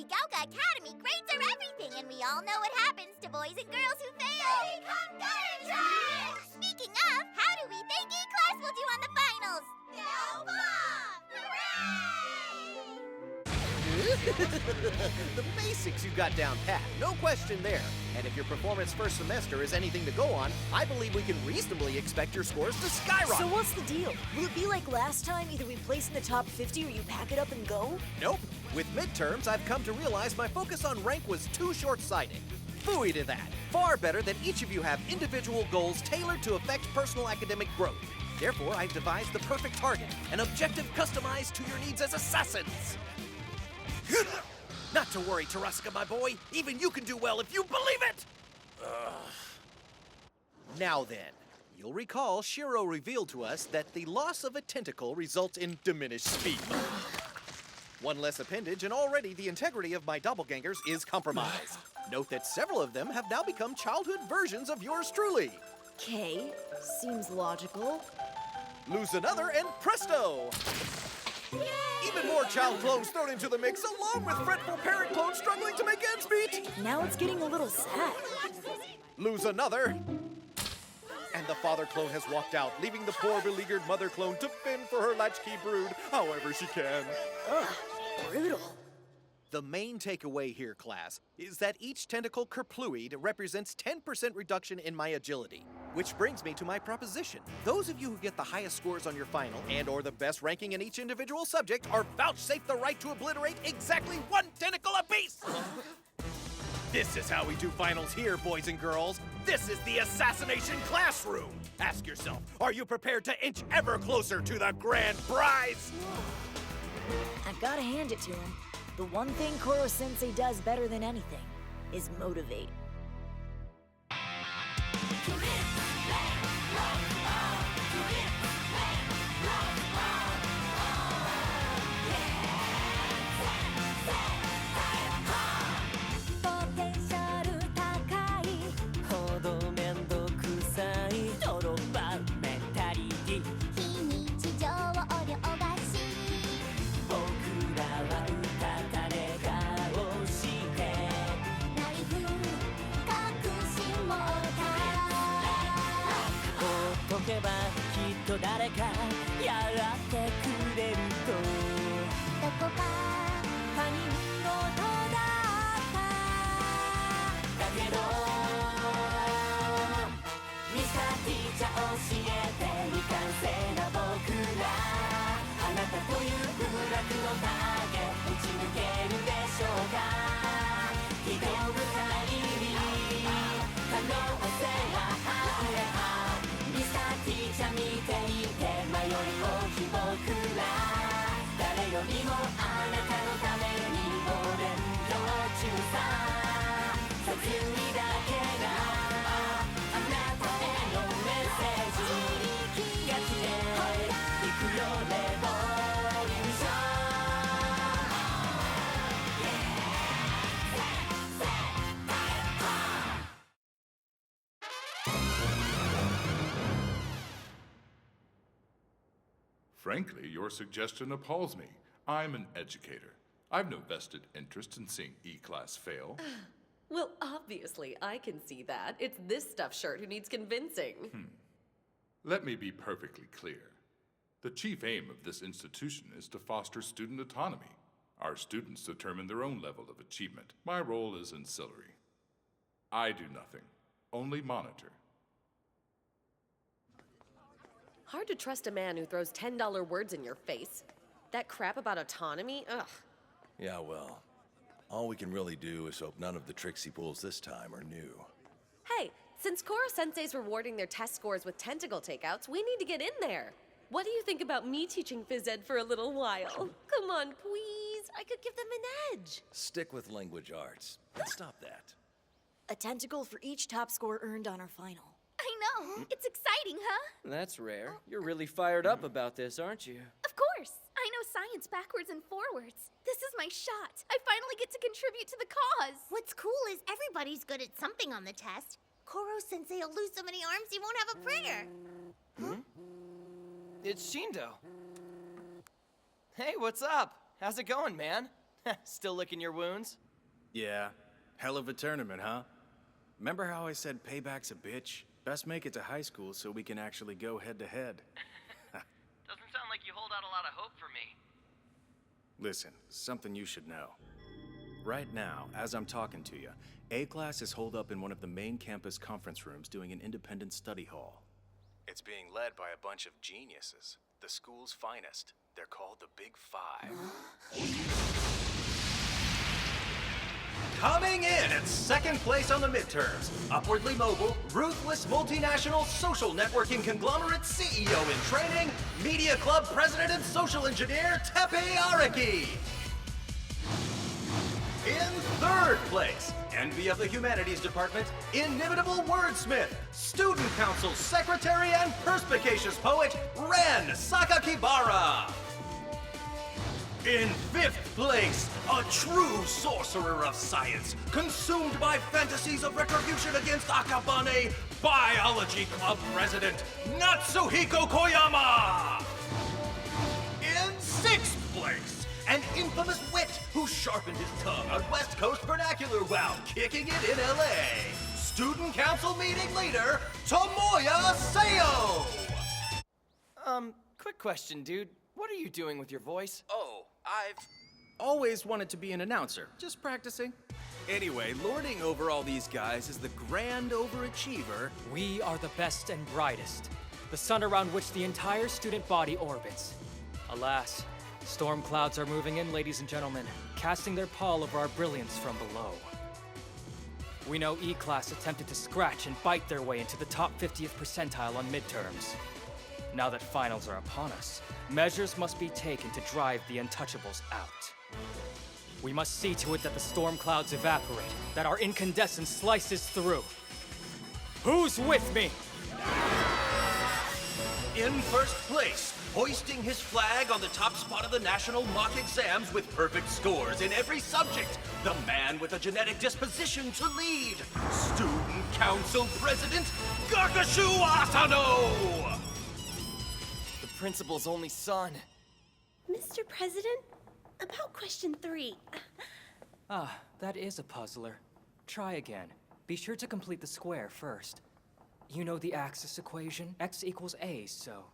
Gauga Academy, grades are everything, and we all know what happens to boys and girls who fail. They become gutter trash! Speaking of, how do we think E-Class will do on the finals? No bomb! Hooray! The basics you got down pat, no question there. And if your performance first semester is anything to go on, I believe we can reasonably expect your scores to skyrocket. So what's the deal? Will it be like last time, either we place in the top 50 or you pack it up and go? Nope. With midterms, I've come to realize my focus on rank was too short-sighted. Phooey to that. Far better that each of you have individual goals tailored to affect personal academic growth. Therefore, I've devised the perfect target, an objective customized to your needs as assassins. Not to worry, Taraska, my boy. Even you can do well if you believe it! Now then, you'll recall Shiro revealed to us that the loss of a tentacle results in diminished speed. One less appendage, and already the integrity of my doppelgangers is compromised. Note that several of them have now become childhood versions of yours truly. Okay, seems logical. Lose another, and presto! Yay! Even more child clones thrown into the mix, along with fretful parent clones struggling to make ends meet! Now it's getting a little sad. Lose another, and the father clone has walked out, leaving the poor beleaguered mother clone to fend for her latchkey brood however she can. Ugh, brutal. The main takeaway here, class, is that each tentacle kerpluid represents 10% reduction in my agility. Which brings me to my proposition. Those of you who get the highest scores on your final and/or the best ranking in each individual subject are vouchsafed the right to obliterate exactly one tentacle apiece! This is how we do finals here, boys and girls. This is the Assassination classroom. Ask yourself, are you prepared to inch ever closer to the grand prize? I've gotta hand it to him. The one thing Koro Sensei does better than anything is motivate. What Frankly, your suggestion appalls me. I'm an educator. I've no vested interest in seeing E-Class fail. Well, obviously, I can see that. It's this stuffed shirt who needs convincing. Let me be perfectly clear. The chief aim of this institution is to foster student autonomy. Our students determine their own level of achievement. My role is ancillary. I do nothing, only monitor. Hard to trust a man who throws $10 words in your face. That crap about autonomy? Ugh. Yeah, well, all we can really do is hope none of the tricks he pulls this time are new. Hey, since Koro Sensei's rewarding their test scores with tentacle takeouts, we need to get in there. What do you think about me teaching phys ed for a little while? Come on, please. I could give them an edge. Stick with language arts and stop that. A tentacle for each top score earned on our final. I know. It's exciting, huh? That's rare. You're really fired up about this, aren't you? Of course. I know science backwards and forwards. This is my shot. I finally get to contribute to the cause. What's cool is everybody's good at something on the test. Koro Sensei will lose so many arms he won't have a printer. It's Shindo. Hey, what's up? How's it going, man? Still licking your wounds? Yeah. Hell of a tournament, huh? Remember how I said payback's a bitch? Best make it to high school so we can actually go head-to-head. Doesn't sound like you hold out a lot of hope for me. Listen, something you should know. Right now, as I'm talking to you, A-Class is holed up in one of the main campus conference rooms doing an independent study hall. It's being led by a bunch of geniuses, the school's finest. They're called the Big Five. Coming in at second place on the midterms, upwardly mobile, ruthless multinational social networking conglomerate CEO in training, media club president and social engineer Tepe Araki. In third place, envy of the humanities department, inimitable wordsmith, student council secretary and perspicacious poet Ren Sakakibara. In fifth place, a true sorcerer of science, consumed by fantasies of retribution against Akabane, biology club president Natsuhiko Koyama! In sixth place, an infamous wit who sharpened his tongue on West Coast vernacular while kicking it in LA, student council meeting leader Tomoya Seo! Quick question, dude. What are you doing with your voice? Oh, I've always wanted to be an announcer. Just practicing. Anyway, lording over all these guys is the grand overachiever. We are the best and brightest, the sun around which the entire student body orbits. Alas, storm clouds are moving in, ladies and gentlemen, casting their pall over our brilliance from below. We know E-Class attempted to scratch and bite their way into the top 50th percentile on midterms. Now that finals are upon us, measures must be taken to drive the untouchables out. We must see to it that the storm clouds evaporate, that our incandescence slices through. Who's with me? In first place, hoisting his flag on the top spot of the national mock exams with perfect scores in every subject, the man with a genetic disposition to lead, Student Council President Gakashu Asano! The principal's only son. Mr. President, about question 3. Ah, that is a puzzler. Try again. Be sure to complete the square first. You know the axis equation? X equals A, so...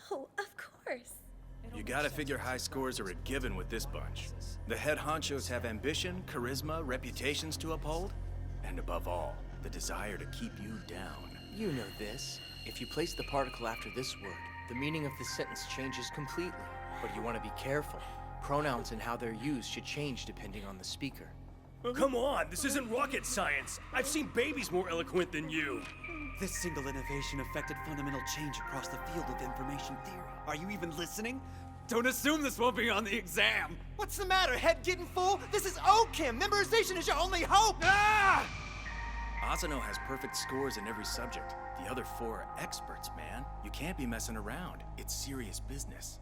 Oh, of course. You gotta figure high scores are a given with this bunch. The head honchos have ambition, charisma, reputations to uphold, and above all, the desire to keep you down. You know this. If you place the particle after this word, the meaning of the sentence changes completely. But you want to be careful. Pronouns and how they're used should change depending on the speaker. Come on, this isn't rocket science. I've seen babies more eloquent than you. This single innovation affected fundamental change across the field of information theory. Are you even listening? Don't assume this won't be on the exam. What's the matter? Head getting full? This is OChem. Memorization is your only hope. Ah! Asano has perfect scores in every subject. The other 4 are experts, man. You can't be messing around. It's serious business.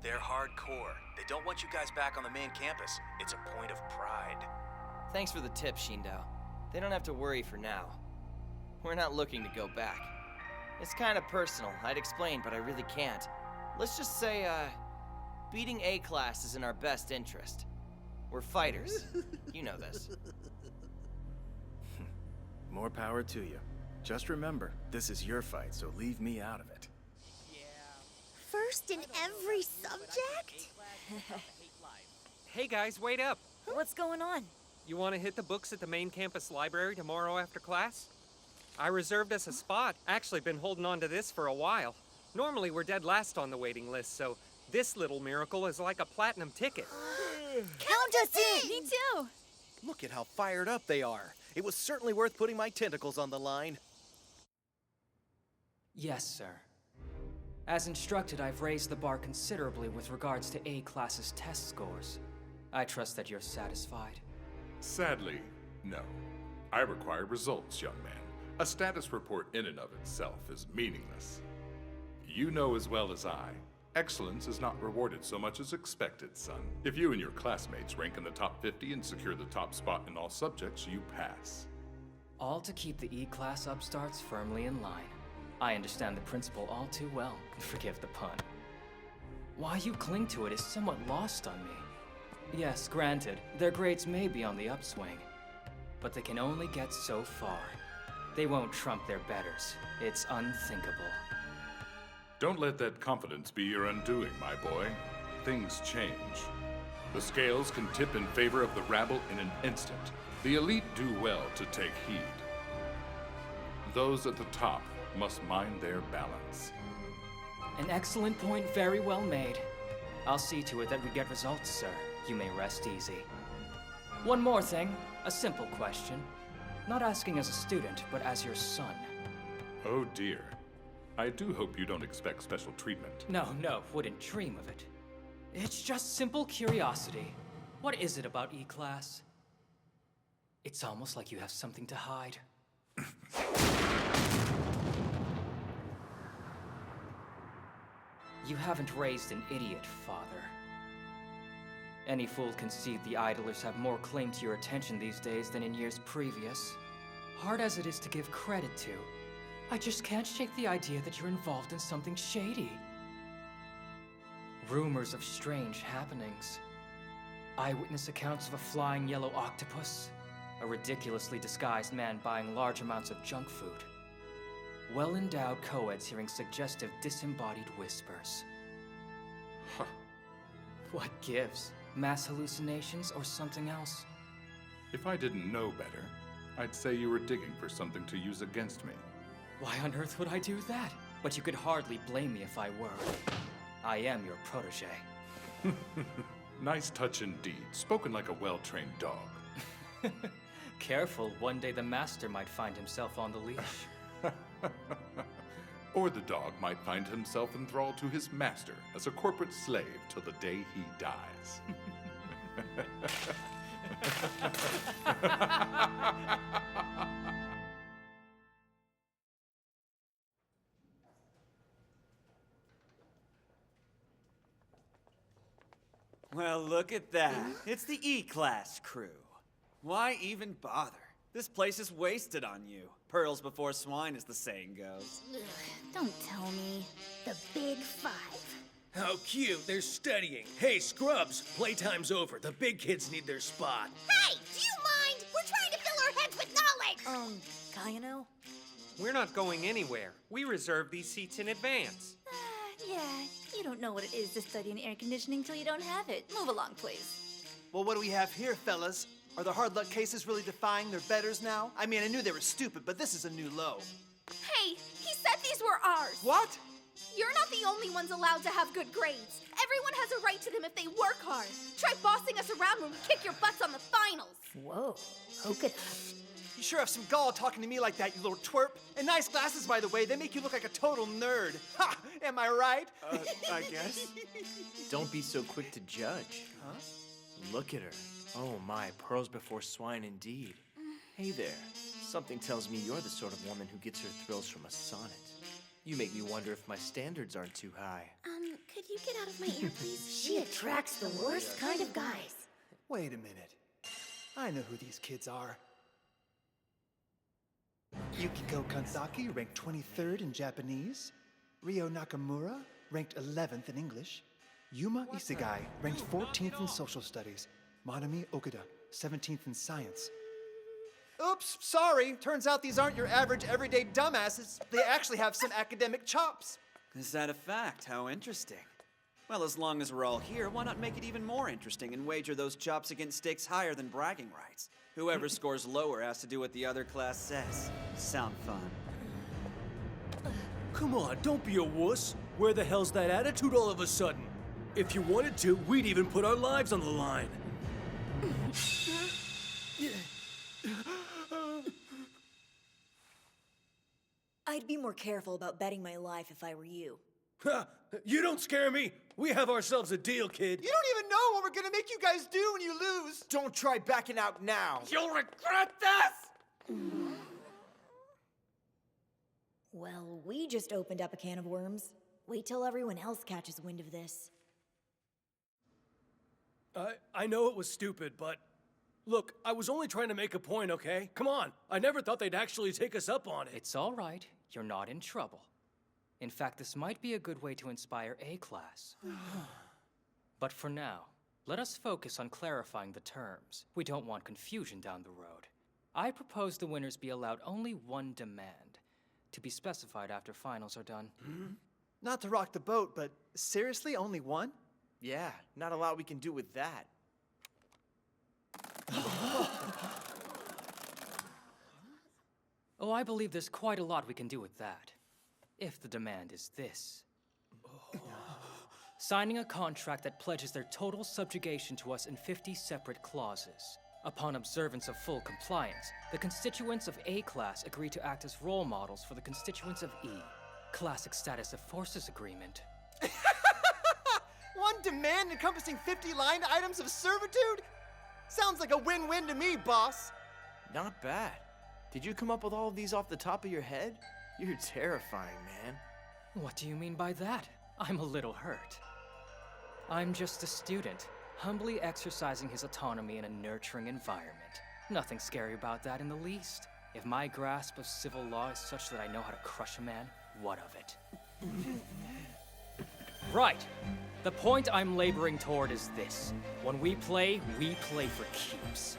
They're hardcore. They don't want you guys back on the main campus. It's a point of pride. Thanks for the tip, Shindao. They don't have to worry for now. We're not looking to go back. It's kind of personal, I'd explain, but I really can't. Let's just say, beating A-Class is in our best interest. We're fighters. You know this. More power to you. Just remember, this is your fight, so leave me out of it. First in every subject? Hey guys, wait up. What's going on? You want to hit the books at the main campus library tomorrow after class? I reserved us a spot. Actually been holding on to this for a while. Normally we're dead last on the waiting list, so this little miracle is like a platinum ticket. Count us in! Me too! Look at how fired up they are. It was certainly worth putting my tentacles on the line. Yes, sir. As instructed, I've raised the bar considerably with regards to A-Class's test scores. I trust that you're satisfied. Sadly, no. I require results, young man. A status report in and of itself is meaningless. You know as well as I, excellence is not rewarded so much as expected, son. If you and your classmates rank in the top 50 and secure the top spot in all subjects, you pass. All to keep the E-Class upstarts firmly in line. I understand the principle all too well, forgive the pun. Why you cling to it is somewhat lost on me. Yes, granted, their grades may be on the upswing, but they can only get so far. They won't trump their betters. It's unthinkable. Don't let that confidence be your undoing, my boy. Things change. The scales can tip in favor of the rabble in an instant. The elite do well to take heed. Those at the top must mind their balance. An excellent point, very well made. I'll see to it that we get results, sir. You may rest easy. One more thing, a simple question. Not asking as a student, but as your son. Oh dear. I do hope you don't expect special treatment. No, wouldn't dream of it. It's just simple curiosity. What is it about E-Class? It's almost like you have something to hide. You haven't raised an idiot, father. Any fool can see the idlers have more claim to your attention these days than in years previous. Hard as it is to give credit to, I just can't shake the idea that you're involved in something shady. Rumors of strange happenings. Eyewitness accounts of a flying yellow octopus. A ridiculously disguised man buying large amounts of junk food. Well-endowed co-eds hearing suggestive disembodied whispers. Huh. What gives? Mass hallucinations or something else? If I didn't know better, I'd say you were digging for something to use against me. Why on earth would I do that? But you could hardly blame me if I were. I am your protege. Nice touch indeed. Spoken like a well-trained dog. Careful, one day the master might find himself on the leash. Or the dog might find himself enthralled to his master as a corporate slave till the day he dies. Well, look at that. It's the E-Class crew. Why even bother? This place is wasted on you. Pearls before swine, as the saying goes. Ugh, don't tell me. The Big Five. How cute, they're studying. Hey, scrubs, playtime's over. The big kids need their spot. Hey, do you mind? We're trying to fill our heads with knowledge! Kayano? We're not going anywhere. We reserved these seats in advance. Yeah, you don't know what it is to study in air conditioning till you don't have it. Move along, please. Well, what do we have here, fellas? Are the hard luck cases really defying their betters now? I mean, I knew they were stupid, but this is a new low. Hey, he said these were ours! What? You're not the only ones allowed to have good grades. Everyone has a right to them if they work hard. Try bossing us around when we kick your butts on the finals. Whoa, okay. You sure have some gall talking to me like that, you little twerp. And nice glasses, by the way. They make you look like a total nerd. Ha! Am I right? I guess. Don't be so quick to judge. Huh? Look at her. Oh my, pearls before swine indeed. Hey there. Something tells me you're the sort of woman who gets her thrills from a sonnet. You make me wonder if my standards aren't too high. Could you get out of my ear, please? She attracts the worst kind of guys. Wait a minute. I know who these kids are. Yukiko Kansaki, ranked 23rd in Japanese. Ryo Nakamura, ranked 11th in English. Yuma Isegai, ranked 14th in social studies. Manami Okuda, 17th in science. Oops, sorry. Turns out these aren't your average everyday dumbasses. They actually have some academic chops. Is that a fact? How interesting. Well, as long as we're all here, why not make it even more interesting and wager those chops against stakes higher than bragging rights? Whoever scores lower has to do what the other class says. Sound fun? Come on, don't be a wuss. Where the hell's that attitude all of a sudden? If you wanted to, we'd even put our lives on the line. I'd be more careful about betting my life if I were you. Ha! You don't scare me. We have ourselves a deal, kid. You don't even know what we're gonna make you guys do when you lose. Don't try backing out now. You'll regret this! Well, we just opened up a can of worms. Wait till everyone else catches wind of this. I know it was stupid, but look, I was only trying to make a point, okay? Come on. I never thought they'd actually take us up on it. It's all right. You're not in trouble. In fact, this might be a good way to inspire A-Class. But for now, Let us focus on clarifying the terms. We don't want confusion down the road. I propose the winners be allowed only one demand, to be specified after finals are done. Not to rock the boat, but seriously, only one? Yeah, not a lot we can do with that. Oh, I believe there's quite a lot we can do with that. If the demand is this. Signing a contract that pledges their total subjugation to us in 50 separate clauses. Upon observance of full compliance, the constituents of A class agree to act as role models for the constituents of E. Classic status of forces agreement. One demand encompassing 50 line items of servitude? Sounds like a win-win to me, boss. Not bad. Did you come up with all of these off the top of your head? You're terrifying, man. What do you mean by that? I'm a little hurt. I'm just a student, humbly exercising his autonomy in a nurturing environment. Nothing scary about that in the least. If my grasp of civil law is such that I know how to crush a man, what of it? Right. The point I'm laboring toward is this. When we play for keeps.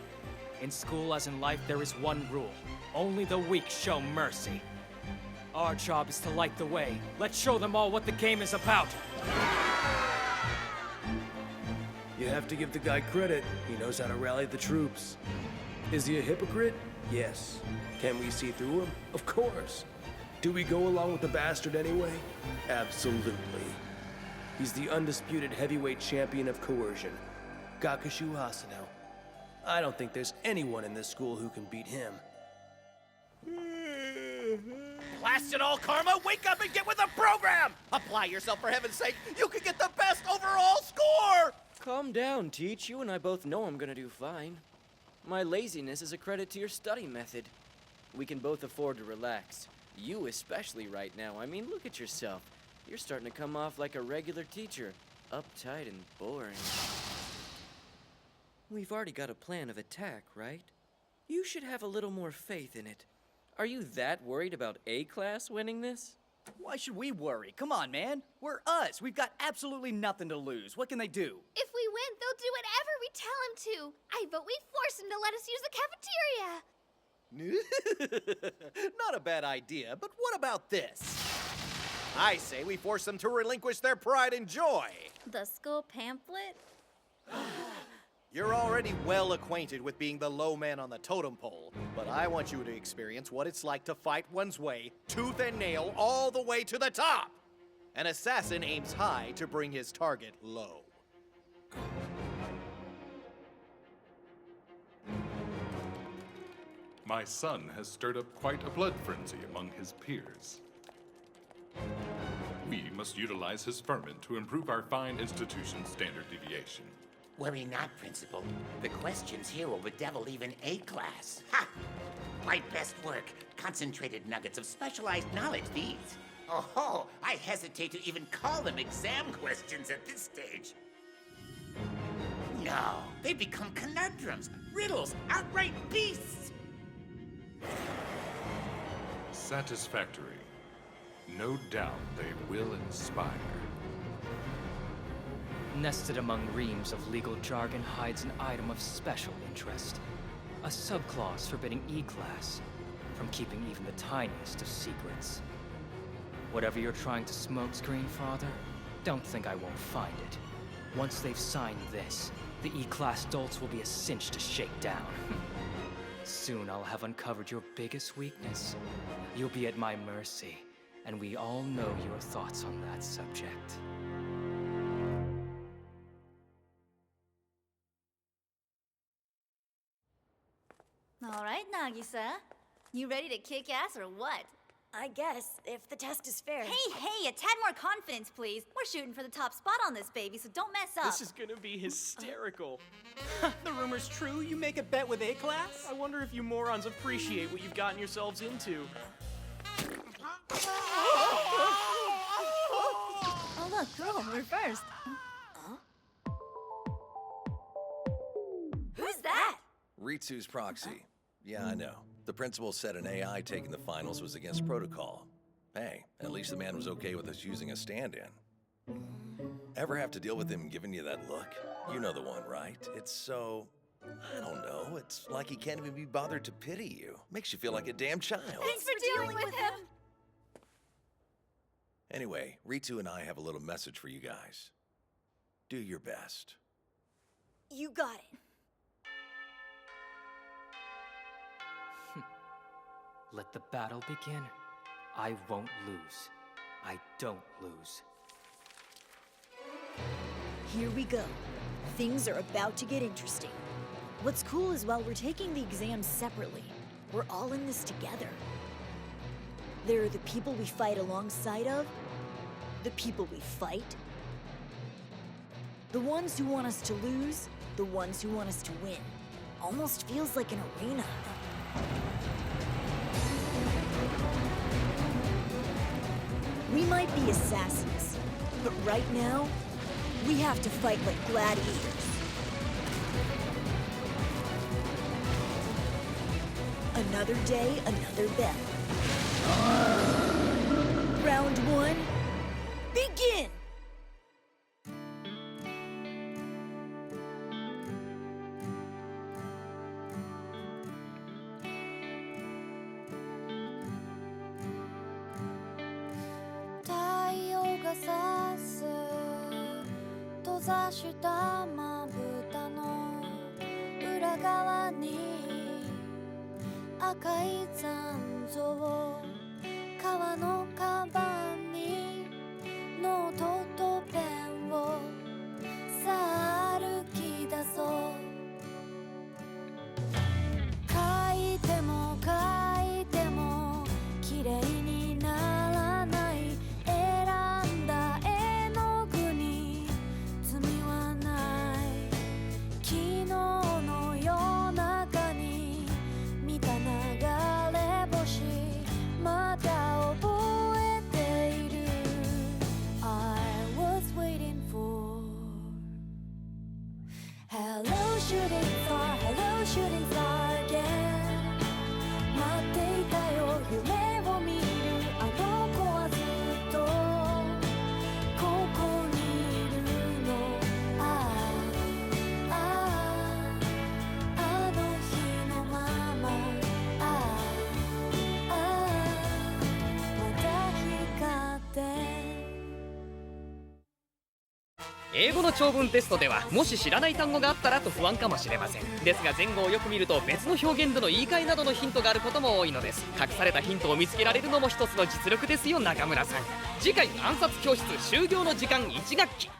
In school as in life, there is one rule. Only the weak show mercy. Our job is to light the way. Let's show them all what the game is about. You have to give the guy credit. He knows how to rally the troops. Is he a hypocrite? Yes. Can we see through him? Of course. Do we go along with the bastard anyway? Absolutely. He's the undisputed heavyweight champion of coercion, Gakushu Asano. I don't think there's anyone in this school who can beat him. Blast it all, Karma! Wake up and get with the program! Apply yourself, for heaven's sake! You could get the best overall score! Calm down, Teach. You and I both know I'm gonna do fine. My laziness is a credit to your study method. We can both afford to relax. You especially right now. I mean, look at yourself. You're starting to come off like a regular teacher. Uptight and boring. We've already got a plan of attack, right? You should have a little more faith in it. Are you that worried about A class winning this? Why should we worry? Come on, man. We're us. We've got absolutely nothing to lose. What can they do? If we win, they'll do whatever we tell them to. I vote we force them to let us use the cafeteria. Not a bad idea, but what about this? I say we force them to relinquish their pride and joy. The school pamphlet? You're already well acquainted with being the low man on the totem pole, but I want you to experience what it's like to fight one's way, tooth and nail, all the way to the top. An assassin aims high to bring his target low. My son has stirred up quite a blood frenzy among his peers. We must utilize his ferment to improve our fine institution's standard deviation. Worry not, Principal. The questions here will bedevil even A class. Ha! My best work. Concentrated nuggets of specialized knowledge, these. Oh, I hesitate to even call them exam questions at this stage. No, they become conundrums, riddles, outright beasts. Satisfactory. No doubt they will inspire. Nested among reams of legal jargon hides an item of special interest. A subclause forbidding E-class from keeping even the tiniest of secrets. Whatever you're trying to smokescreen, Father, don't think I won't find it. Once they've signed this, the E-class dolts will be a cinch to shake down. Soon I'll have uncovered your biggest weakness. You'll be at my mercy, and we all know your thoughts on that subject. All right, Nagisa. You ready to kick ass or what? I guess, if the test is fair. Hey, a tad more confidence, please. We're shooting for the top spot on this baby, so don't mess up. This is gonna be hysterical. The rumor's true? You make a bet with A class? I wonder if you morons appreciate what you've gotten yourselves into. Oh, look, cool. We're first. Who's that? Ritsu's proxy. Yeah, I know. The principal said an AI taking the finals was against protocol. Hey, at least the man was okay with us using a stand-in. Ever have to deal with him giving you that look? You know the one, right? It's so... I don't know. It's like he can't even be bothered to pity you. Makes you feel like a damn child. Thanks for dealing with him. Anyway, Ritu and I have a little message for you guys. Do your best. You got it. Let the battle begin. I won't lose. I don't lose. Here we go. Things are about to get interesting. What's cool is while we're taking the exams separately, we're all in this together. There are the people we fight alongside of, the people we fight, the ones who want us to lose, the ones who want us to win. Almost feels like an arena. We might be assassins, but right now, we have to fight like gladiators. Another day, another bell. Round one, begin!英語の長文テストではもし知らない単語があったらと不安かもしれません。ですが前後をよく見ると別の表現での言い換えなどのヒントがあることも多いのです。隠されたヒントを見つけられるのも一つの実力ですよ、中村さん。次回暗殺教室終業の時間1学期。